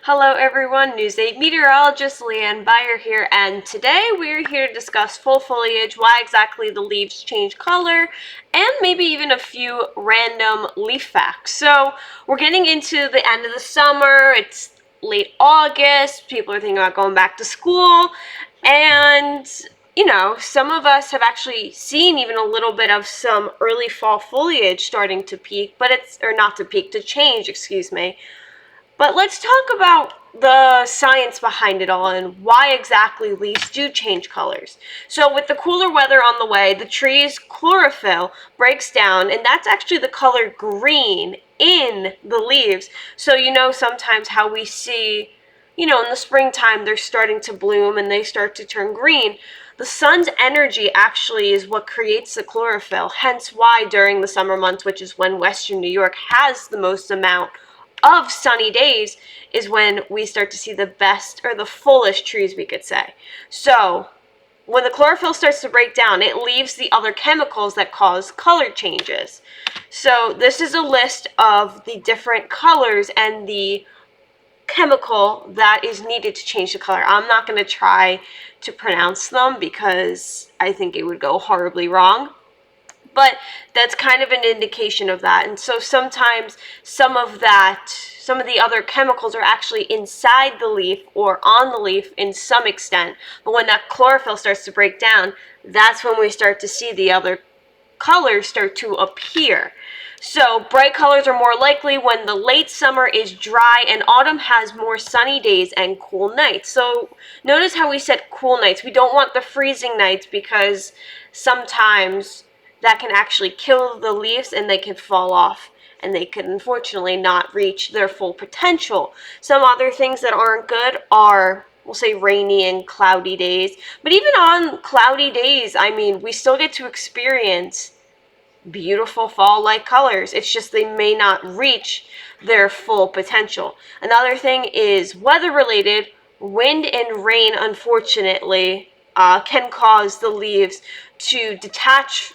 Hello everyone, News 8 Meteorologist Leanne Byer here, and today we're here to discuss full foliage, why exactly the leaves change color, and maybe even a few random leaf facts. So we're getting into the end of the summer, it's late August, people are thinking about going back to school, and some of us have actually seen even a little bit of some early fall foliage starting to peak, or not to peak, to change, excuse me. But let's talk about the science behind it all and why exactly leaves do change colors. So with the cooler weather on the way, the tree's chlorophyll breaks down, and that's actually the color green in the leaves. So sometimes how we see, in the springtime they're starting to bloom and they start to turn green. The sun's energy actually is what creates the chlorophyll, hence why during the summer months, which is when Western New York has the most amount of sunny days, is when we start to see the best or the fullest trees, we could say. So when the chlorophyll starts to break down, it leaves the other chemicals that cause color changes. So this is a list of the different colors and the chemical that is needed to change the color. I'm not going to try to pronounce them because I think it would go horribly wrong. But that's kind of an indication of that. And so sometimes some of the other chemicals are actually inside the leaf or on the leaf in some extent. But when that chlorophyll starts to break down, that's when we start to see the other colors start to appear. So bright colors are more likely when the late summer is dry and autumn has more sunny days and cool nights. So notice how we said cool nights. We don't want the freezing nights because sometimes that can actually kill the leaves and they can fall off and they can unfortunately not reach their full potential. Some other things that aren't good are, we'll say, rainy and cloudy days. But even on cloudy days, we still get to experience beautiful fall-like colors. It's just they may not reach their full potential. Another thing is weather-related. Wind and rain, unfortunately, can cause the leaves to detach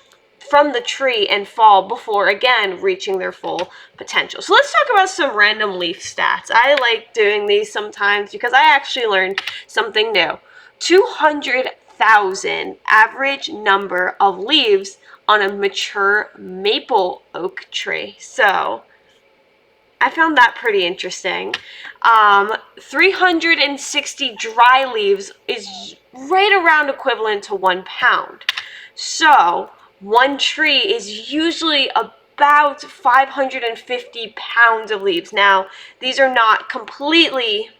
from the tree and fall before, again, reaching their full potential. So let's talk about some random leaf stats. I like doing these sometimes because I actually learned something new. 200,000 average number of leaves on a mature maple oak tree. So I found that pretty interesting. 360 dry leaves is right around equivalent to 1 pound. So one tree is usually about 550 pounds of leaves. Now, these are not completely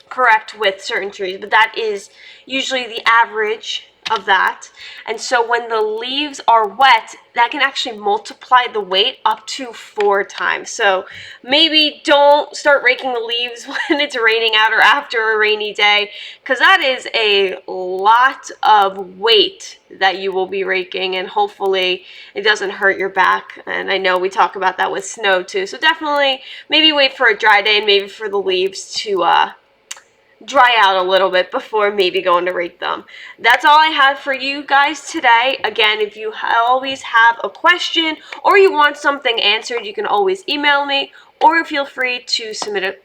correct with certain trees, but that is usually the average of that. And so when the leaves are wet, that can actually multiply the weight up to 4 times. So maybe don't start raking the leaves when it's raining out or after a rainy day, because that is a lot of weight that you will be raking, and hopefully it doesn't hurt your back. And I know we talk about that with snow too, so definitely maybe wait for a dry day and maybe for the leaves to dry out a little bit before maybe going to rake them. That's all I have for you guys today. Again, if you always have a question or you want something answered, you can always email me, or feel free to submit a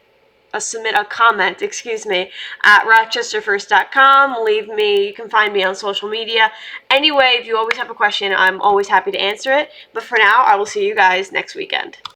comment, at rochesterfirst.com. You can find me on social media. Anyway, if you always have a question, I'm always happy to answer it. But for now, I will see you guys next weekend.